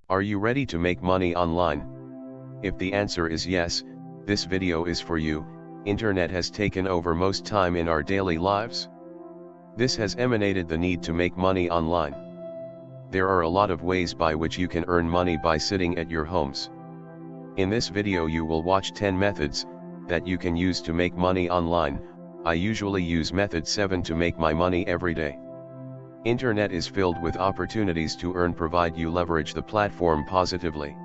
Are you ready to make money online? If the answer is yes, this video is for you. Internet has taken over most time in our daily lives. This has emanated the need to make money online. There are a lot of ways by which you can earn money by sitting at your homes. In this video you will watch 10 methods that you can use to make money online. I usually use method 7 to make my money every day. Internet is filled with opportunities to earn provided you leverage the platform positively.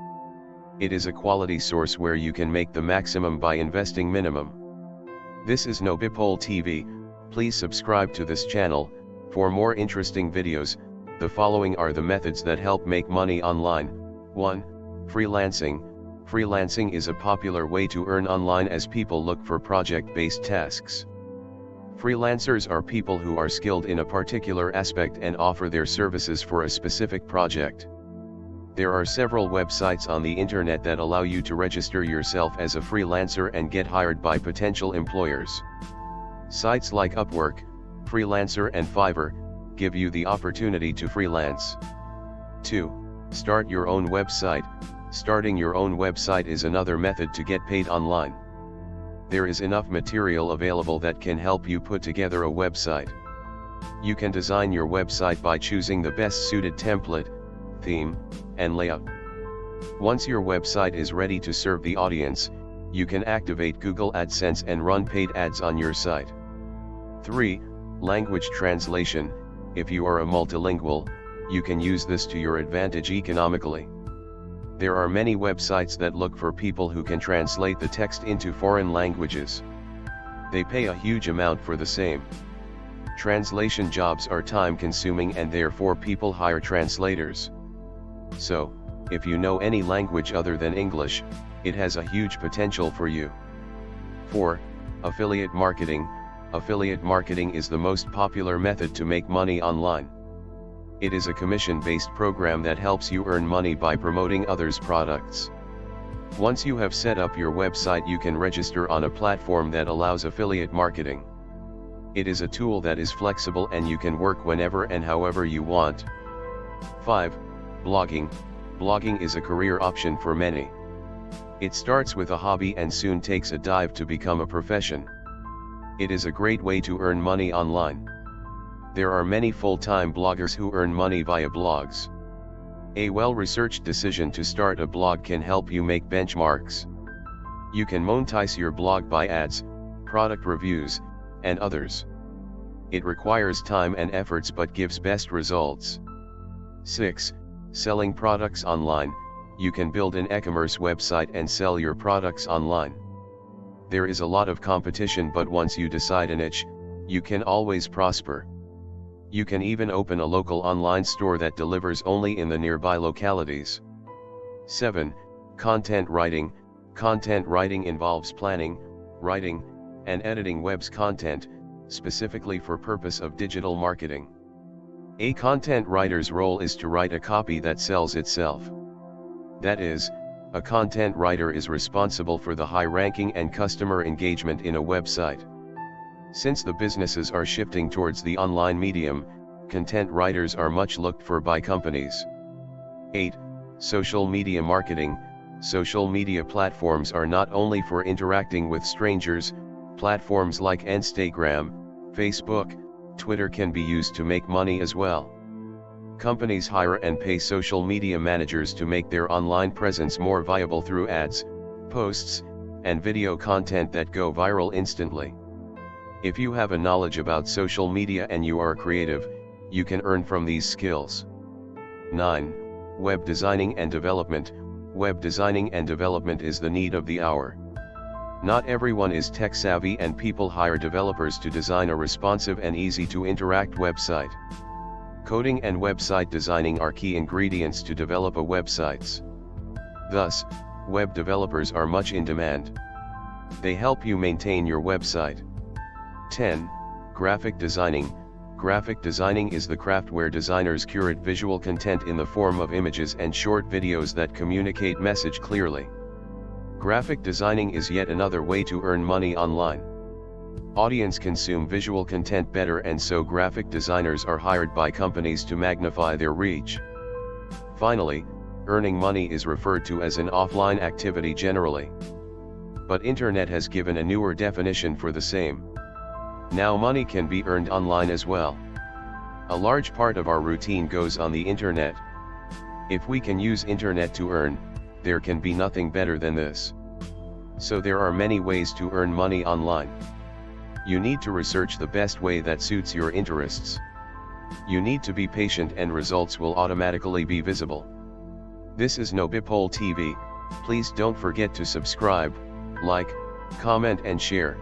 It is a quality source where you can make the maximum by investing minimum. This is No Biphole TV. Please subscribe to this channel. For more interesting videos, the following are the methods that help make money online. 1. Freelancing. Freelancing is a popular way to earn online as people look for project-based tasks. Freelancers are people who are skilled in a particular aspect and offer their services for a specific project. There are several websites on the internet that allow you to register yourself as a freelancer and get hired by potential employers. Sites like Upwork, Freelancer and Fiverr give you the opportunity to freelance. 2. Start your own website. Starting your own website is another method to get paid online. There is enough material available that can help you put together a website. You can design your website by choosing the best suited template, theme, and layout. Once your website is ready to serve the audience, you can activate Google AdSense and run paid ads on your site. 3. Language translation. If you are a multilingual, you can use this to your advantage economically. There are many websites that look for people who can translate the text into foreign languages. They pay a huge amount for the same. Translation jobs are time-consuming and therefore people hire translators. So, if you know any language other than English, it has a huge potential for you. 4. Affiliate marketing. Affiliate marketing is the most popular method to make money online. It is a commission-based program that helps you earn money by promoting others' products. Once you have set up your website, you can register on a platform that allows affiliate marketing. It is a tool that is flexible and you can work whenever and however you want. 5. Blogging. Blogging is a career option for many. It starts with a hobby and soon takes a dive to become a profession. It is a great way to earn money online. There are many full-time bloggers who earn money via blogs. A well-researched decision to start a blog can help you make benchmarks. You can monetize your blog by ads, product reviews, and others. It requires time and efforts but gives best results. 6. Selling products online. You can build an e-commerce website and sell your products online. There is a lot of competition, but once you decide a niche, you can always prosper. You can even open a local online store that delivers only in the nearby localities. 7. Content writing. Content writing involves planning, writing, and editing web's content, specifically for purpose of digital marketing. A content writer's role is to write a copy that sells itself. That is, a content writer is responsible for the high ranking and customer engagement in a website. Since the businesses are shifting towards the online medium, content writers are much looked for by companies. 8. Social media marketing. Social media platforms are not only for interacting with strangers. Platforms like Instagram, Facebook, Twitter can be used to make money as well. Companies hire and pay social media managers to make their online presence more viable through ads, posts, and video content that go viral instantly. If you have a knowledge about social media and you are creative, you can earn from these skills. 9. Web designing and development. Web designing and development is the need of the hour. Not everyone is tech savvy and people hire developers to design a responsive and easy to interact website. Coding and website designing are key ingredients to develop a websites. Thus, web developers are much in demand. They help you maintain your website. 10. Graphic designing. Graphic designing is the craft where designers curate visual content in the form of images and short videos that communicate message clearly. Graphic designing is yet another way to earn money online. Audience consume visual content better, and so graphic designers are hired by companies to magnify their reach. Finally, earning money is referred to as an offline activity generally. But internet has given a newer definition for the same. Now money can be earned online as well. A large part of our routine goes on the internet. If we can use internet to earn, there can be nothing better than this. So there are many ways to earn money online. You need to research the best way that suits your interests. You need to be patient and results will automatically be visible. This is No Biphole TV. Please don't forget to subscribe, like, comment and share.